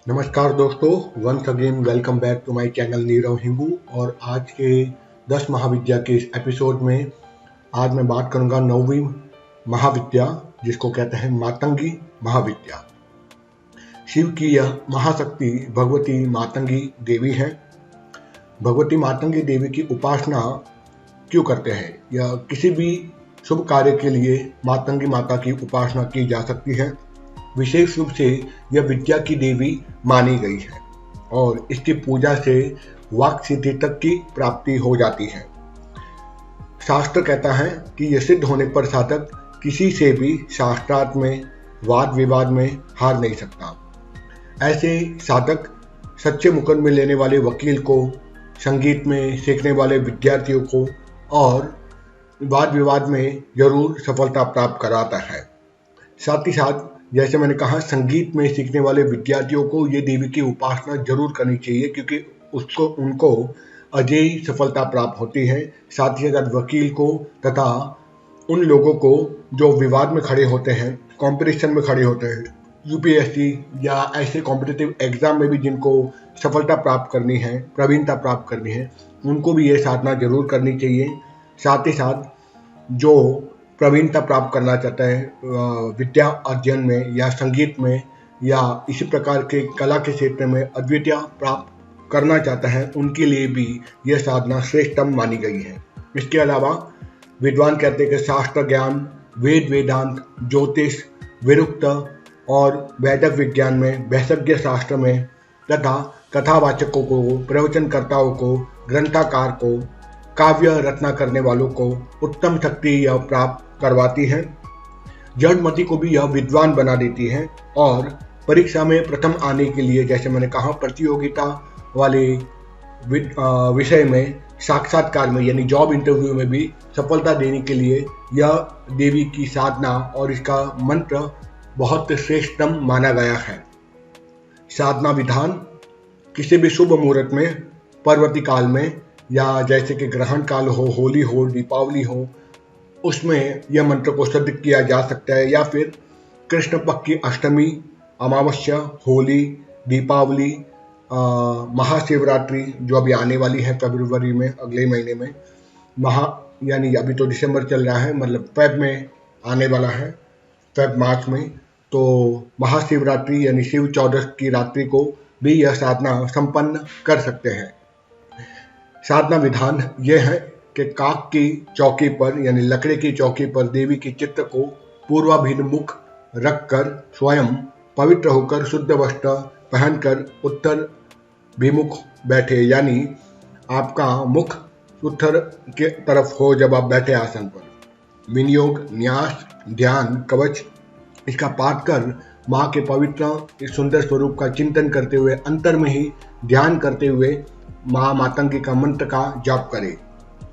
नमस्कार दोस्तों, once again welcome back to my channel Nirav Hingu. और आज के 10 महाविद्या के इस एपिसोड में आज मैं बात करूंगा 9वीं महाविद्या, जिसको कहते हैं मातंगी महाविद्या। शिव की यह महाशक्ति भगवती मातंगी देवी है। भगवती मातंगी देवी की उपासना क्यों करते हैं? यह किसी भी शुभ कार्य के लिए मातंगी माता की उपासना की जा सकती है। विशेष रूप से यह विद्या की देवी मानी गई है और इसकी पूजा से वाक सिद्धि तक की प्राप्ति हो जाती है। शास्त्र कहता है कि यह सिद्ध होने पर साधक किसी से भी शास्त्रार्थ में वाद विवाद में हार नहीं सकता। ऐसे साधक सच्चे मुकदमे लेने वाले वकील को, संगीत में सीखने वाले विद्यार्थियों को और वाद विवाद में जरूर सफलता प्राप्त कराता है। साथ ही साथ जैसे मैंने कहा, संगीत में सीखने वाले विद्यार्थियों को ये देवी की उपासना जरूर करनी चाहिए, क्योंकि उनको अजेय सफलता प्राप्त होती है। साथ ही साथ वकील को तथा उन लोगों को जो विवाद में खड़े होते हैं, कंपटीशन में खड़े होते हैं, यूपीएससी या ऐसे कॉम्पिटिटिव एग्जाम में भी जिनको सफलता प्राप्त करनी है, प्रवीणता प्राप्त करनी है, उनको भी ये साधना जरूर करनी चाहिए। साथ ही साथ जो प्रवीणता प्राप्त करना चाहता है विद्या अध्ययन में या संगीत में या इसी प्रकार के कला के क्षेत्र में अद्वितीय प्राप्त करना चाहता है, उनके लिए भी यह साधना श्रेष्ठतम मानी गई है। इसके अलावा विद्वान कहते हैं कि शास्त्र ज्ञान, वेद वेदांत, ज्योतिष, विरुक्त और वैदिक विज्ञान में, वैशज्ञ शास्त्र में तथा कथावाचकों को, प्रवचनकर्ताओं को, ग्रंथकार को, काव्य रचना करने वालों को उत्तम शक्ति यह प्राप्त करवाती है। जड़मति को भी यह विद्वान बना देती है और परीक्षा में प्रथम आने के लिए, जैसे मैंने कहा, प्रतियोगिता वाले विषय में, साक्षात्कार में यानी जॉब इंटरव्यू में भी सफलता देने के लिए यह देवी की साधना और इसका मंत्र बहुत श्रेष्ठतम माना गया है। साधना विधान किसी भी शुभ मुहूर्त में, पर्वती काल में या जैसे कि ग्रहण काल हो, होली हो, दीपावली हो, उसमें यह मंत्र को सिद्ध किया जा सकता है। या फिर कृष्ण पक्ष की अष्टमी, अमावस्या, होली, दीपावली, महाशिवरात्रि जो अभी आने वाली है फरवरी में, अगले महीने में, यानी अभी तो दिसंबर चल रहा है, मतलब फेब में आने वाला है, फेब मार्च में, तो महाशिवरात्रि यानी शिव चौदस की रात्रि को भी यह साधना संपन्न कर सकते हैं। साधना विधान यह है कि काक की चौकी पर यानी लकड़ी की चौकी पर देवी के चित्र को पूर्वाभिमुख रखकर स्वयं पवित्र होकर शुद्ध वस्त्र पहनकर उत्तर विमुख बैठे, यानी आपका मुख उत्तर के तरफ हो जब आप बैठे आसन पर। विनियोग, न्यास, ध्यान, कवच इसका पाठ कर माँ के पवित्र सुंदर स्वरूप का चिंतन करते हुए, अंतर में ही ध्यान करते हुए माँ मातंगी का मंत्र का जाप करें।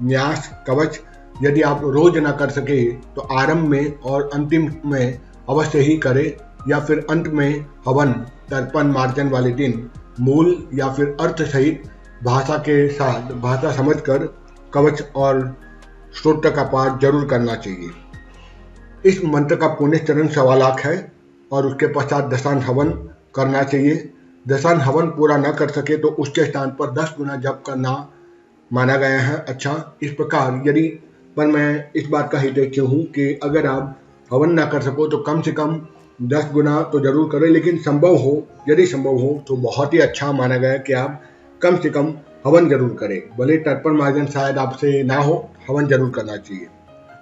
न्यास, कवच यदि आप रोज ना कर सके तो आरंभ में और अंतिम में अवश्य ही करें, या फिर अंत में हवन, तर्पण, मार्जन वाले दिन मूल या फिर अर्थ सहित भाषा के साथ, भाषा समझकर कवच और स्तोत्र का पाठ जरूर करना चाहिए। इस मंत्र का पुण्यचरण 1.25 लाख है और उसके पश्चात दशांश हवन करना चाहिए। दशांश हवन पूरा न कर सके तो उसके स्थान पर 10 गुना जप करना माना गया है। अच्छा, इस प्रकार यदि, पर मैं इस बात का हितैषी हूँ कि अगर आप हवन ना कर सको तो कम से कम 10 गुना तो जरूर करें, लेकिन यदि संभव हो तो बहुत ही अच्छा माना गया है कि आप कम से कम हवन जरूर करें। भले तर्पण मार्जन शायद आपसे ना हो, हवन जरूर करना चाहिए,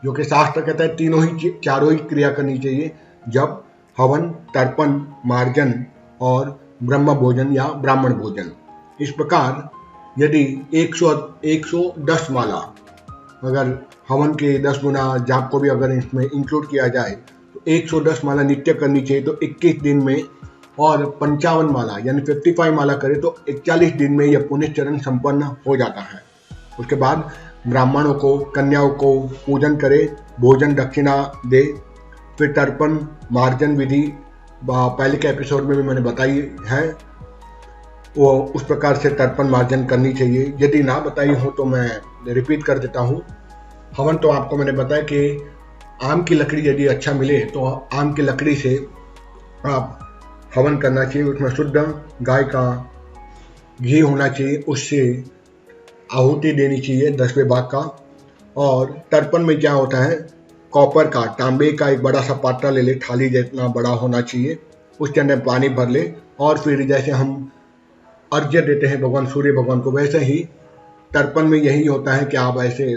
जो कि शास्त्र कहता है चारों ही क्रिया करनी चाहिए, जब, हवन, तर्पण, मार्जन और ब्रह्म भोजन या ब्राह्मण भोजन। इस प्रकार यदि 110 माला, अगर हवन के 10 गुना जाप को भी अगर इसमें इंक्लूड किया जाए तो 110 माला नित्य करनी चाहिए, तो 21 दिन में, और 55 माला यानी 55 माला करे तो 41 दिन में यह पुण्यचरण संपन्न हो जाता है। उसके बाद ब्राह्मणों को, कन्याओं को पूजन करे, भोजन दक्षिणा दे, फिर तर्पण मार्जन विधि पहले के एपिसोड में भी मैंने बताई है, वो उस प्रकार से तर्पण मार्जन करनी चाहिए। यदि ना बताई हो तो मैं रिपीट कर देता हूँ। हवन तो आपको मैंने बताया कि आम की लकड़ी यदि अच्छा मिले तो आम की लकड़ी से आप हवन करना चाहिए, उसमें शुद्ध गाय का घी होना चाहिए, उससे आहुति देनी चाहिए 10वें भाग का। और तर्पण में क्या होता है, कॉपर का, तांबे का एक बड़ा सा पात्र ले ले, थाली जितना बड़ा होना चाहिए, उसके अंदर पानी भर ले और फिर जैसे हम अर्घ्य देते हैं भगवान सूर्य भगवान को, वैसे ही तर्पण में यही होता है कि आप ऐसे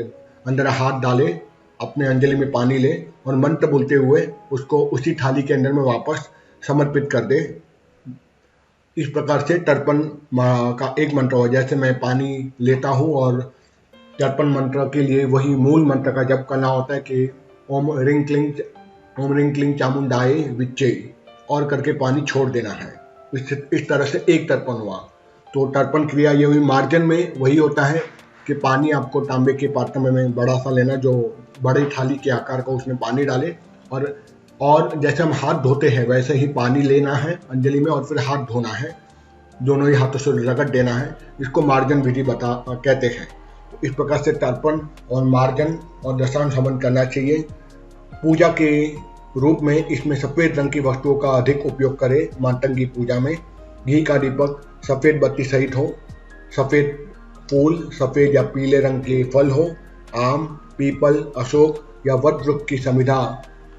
अंदर हाथ डालें, अपने अंजलि में पानी लें और मंत्र बोलते हुए उसको उसी थाली के अंदर में वापस समर्पित कर दे। इस प्रकार से तर्पण का एक मंत्र हो, जैसे मैं पानी लेता हूँ और तर्पण मंत्र के लिए वही मूल मंत्र का जप करना होता है कि ओम रिंग क्लिंग चामुंडाए विच्चे और करके पानी छोड़ देना है। इस तरह से एक तर्पण हुआ। तो तर्पण क्रिया ये हुई। मार्जन में वही होता है कि पानी आपको तांबे के पात्र में बड़ा सा लेना, जो बड़ी थाली के आकार का, उसमें पानी डाले और जैसे हम हाथ धोते हैं वैसे ही पानी लेना है अंजलि में और फिर हाथ धोना है, दोनों ही हाथों से रगड़ देना है। इसको मार्जन विधि कहते हैं। इस प्रकार से तर्पण और मार्जन और दशांश हवन करना चाहिए। पूजा के रूप में इसमें सफ़ेद रंग की वस्तुओं का अधिक उपयोग करें। मातंगी पूजा में घी का दीपक सफ़ेद बत्ती सहित हो, सफ़ेद फूल, सफ़ेद या पीले रंग के फल हो, आम, पीपल, अशोक या वट वृक्ष की समिधा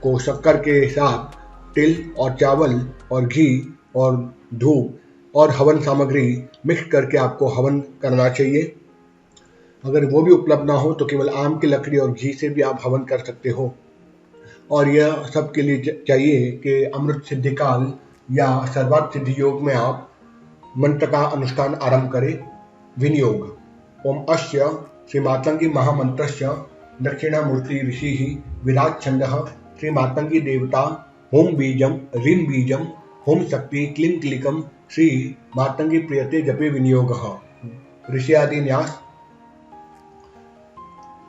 को शक्कर के साथ तिल और चावल और घी और धूप और हवन सामग्री मिक्स करके आपको हवन करना चाहिए। अगर वो भी उपलब्ध ना हो तो केवल आम की लकड़ी और घी से भी आप हवन कर सकते हो। और यह सबके लिए चाहिए कि अमृत सिद्धि काल या सर्वार्थ सिद्धि योग में आप मंत्र का अनुष्ठान आरंभ करें। विनियोग। ओम अस्य श्री मातंगी महामंत्रस्य दक्षिणामूर्ति ऋषि विराट छंदः श्री मातंगी देवता होम बीजम रीम बीजम होम शक्ति क्लीं क्लिकम श्री मातंगी प्रियते जपे विनियोगः। ऋषि आदि न्यास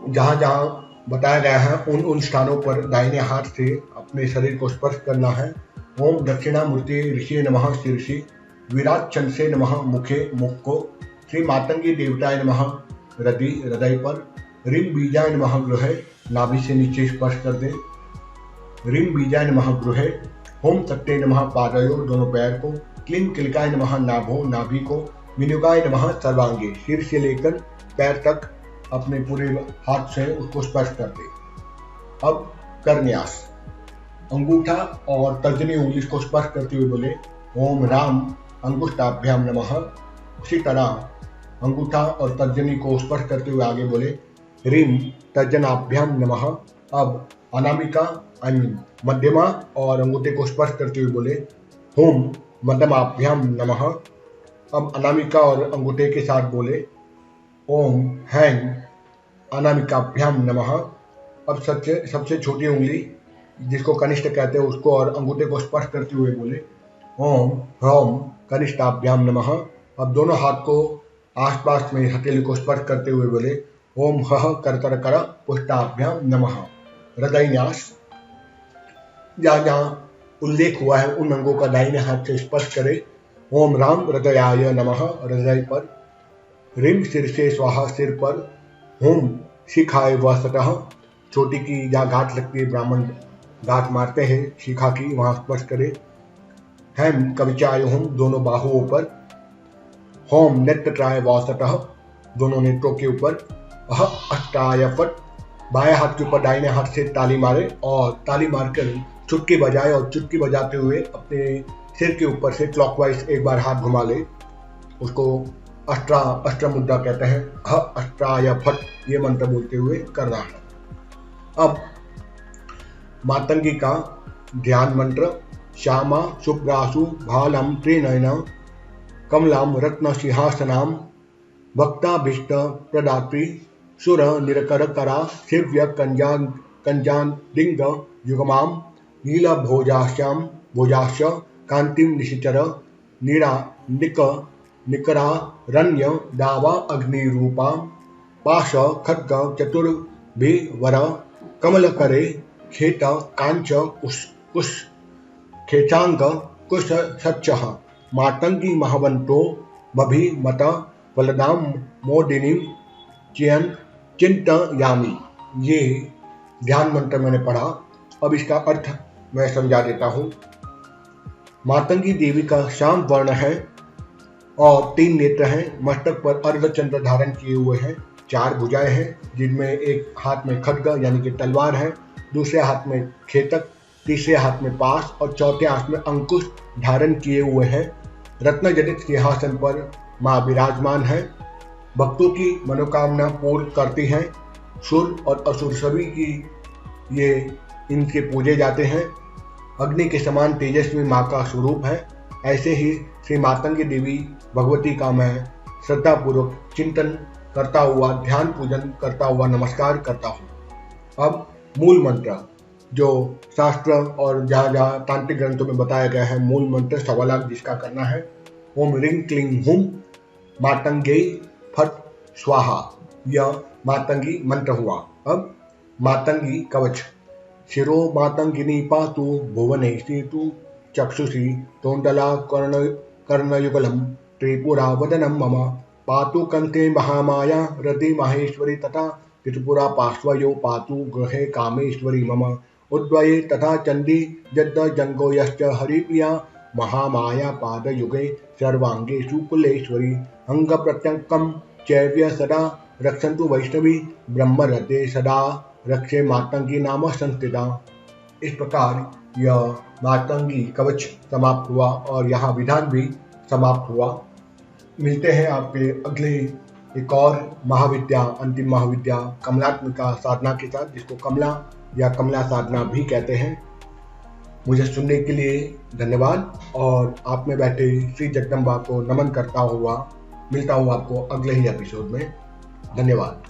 जहाँ जहाँ बताया गया है उन स्थानों पर दाहिने हाथ से अपने शरीर को स्पर्श करना है। ओम दक्षिणामूर्ति ऋषि नमः शीर्षि विराट छंद से नमः मुखे मुख को, श्री मातंगी देवताय नमः हृदय पर, रिम बीजाय नमः गृहे नाभि से नीचे स्पर्श कर दे, रिम बीजाय नमः गृहे, होम शक्ते नमः पादयो दोनों पैर को, क्लीं क्लिकाय नमः नाभो नाभि को, विनियोगाय नमः सर्वांगे सिर से लेकर पैर तक अपने पूरे हाथ से उसको स्पर्श कर दे। अब करन्यास। अंगूठा और तर्जनी उंगली को स्पर्श करते हुए बोले ओम राम अंगुष्ठाभ्याम नमः। उसी तरह अंगूठा और तर्जनी को स्पर्श करते हुए आगे बोले रीम तर्जनाभ्याम नमः। अब अनामिका मध्यमा और अंगूठे को स्पर्श करते हुए बोले होम मध्यमाभ्याम नमः। अब अनामिका और अंगूठे के साथ बोले ओम हैंग अनामिकाभ्याम नमः। अब सबसे छोटी उंगली जिसको कनिष्ठ कहते हैं उसको और अंगूठे को स्पर्श करते हुए बोले ओम ह्रौम कनिष्ठाभ्याम नमः। अब दोनों हाथ को आसपास में हथेली को स्पर्श करते हुए बोले ओम हः करतर कर पुष्टाभ्याम नमः। हृदय न्यास। जहाँ जहाँ उल्लेख हुआ है उन अंगों का दाहिने हाथ से स्पर्श करे। ओम राम हृदयाय नमः हृदय पर, रिम सिर से स्वाहा सिर पर, होम शिखाय वसतः छोटी की जहाँ गांठ लगती है ब्राह्मण गांठ मारते हैं शिखा की, वहाँ स्पर्श करे। हेम कविचाय होम दोनों बाहुओं पर, होम नेत्रत्राय वसतः दोनों नेत्रों के ऊपर, अह अष्टाय फट बाएं हाथ के ऊपर दाहिने हाथ से ताली मारे और ताली मारकर चुटकी बजाए और चुटकी बजाते हुए अपने सिर के ऊपर से क्लॉकवाइज एक बार हाथ घुमा ले। उसको अष्ट मुद्रा कहते हैं। अष्टाय फट ये मंत्र बोलते हुए करना है। अब मातंगी का ध्यान मंत्र। श्यामा शुभ्रासु भालम त्रिनयन कमलाम रत्न सिंहासनाम भक्ताभीष्ट प्रदात्री सुर निरकर करा शिव्य कंजान डिंग युगमाम नीला भोजाश्याम भोजाश कांतिम निशिचर नीरा निकरा रण्य दावा अग्निरूपा पाश खड्ग चतुर्भिवर कमल करे खेत कांच कुश खेचांग कुश सच्चः मातंगी महावंतो बभि मत फलदाम मोदिनी चिंतयामि। ये ध्यान मंत्र मैंने पढ़ा। अब इसका अर्थ मैं समझा देता हूँ। मातंगी देवी का श्याम वर्ण है और 3 नेत्र हैं, मस्तक पर अर्धचंद्र धारण किए हुए हैं, 4 भुजाएं हैं जिनमें एक हाथ में खड्ग यानी कि तलवार है, दूसरे हाथ में खेतक, तीसरे हाथ में पास और चौथे हाथ में अंकुश धारण किए हुए हैं। रत्न जटित सिंहासन पर मां विराजमान है, भक्तों की मनोकामना पूर्ण करती हैं। सुर और असुर सभी की ये इनके पूजे जाते हैं। अग्नि के समान तेजस्वी माँ का स्वरूप है। ऐसे ही श्री मातंगी देवी भगवती का मैं श्रद्धापूर्वक चिंतन करता हुआ, ध्यान पूजन करता हुआ नमस्कार करता हूँ। अब मूल मंत्र जो शास्त्र और जहाँ तांत्रिक ग्रंथों में बताया गया है, मूल मंत्र 1.25 लाख जिसका करना है, ओम रिंग क्लिंग हुम मातंगे फट स्वाहा, यह मातंगी मंत्र हुआ। अब मातंगी कवच। शिरो मातंगिनी पातु भुवनेषु चक्षुषी तोंडला कर्णयुगलम त्रिपुरा वदनम मम पातु कंठे महामाया हृदि माहेश्वरी तथा त्रिपुरा पार्श्वयो पातु गृहे कामेश्वरी मम उद्वये तथा चंडी जद्द जंगो यश्च हरिप्रिया महामाया पादयुगे सर्वांगेषु कुलेश्वरी अंग प्रत्यंकम चैव्य सदा रक्षन्तु वैष्णवी ब्रह्मरते सदा रक्षे मातंगी नाम संस्थिता। इस प्रकार यह मातंगी कवच समाप्त हुआ और यहाँ विधान भी समाप्त हुआ। मिलते हैं आपके अगले एक और महाविद्या, अंतिम महाविद्या कमलात्मिका साधना के साथ, जिसको कमला या कमला साधना भी कहते हैं। मुझे सुनने के लिए धन्यवाद और आप में बैठे श्री जगदम्बा को नमन करता हुआ मिलता हूँ आपको अगले ही एपिसोड में। धन्यवाद।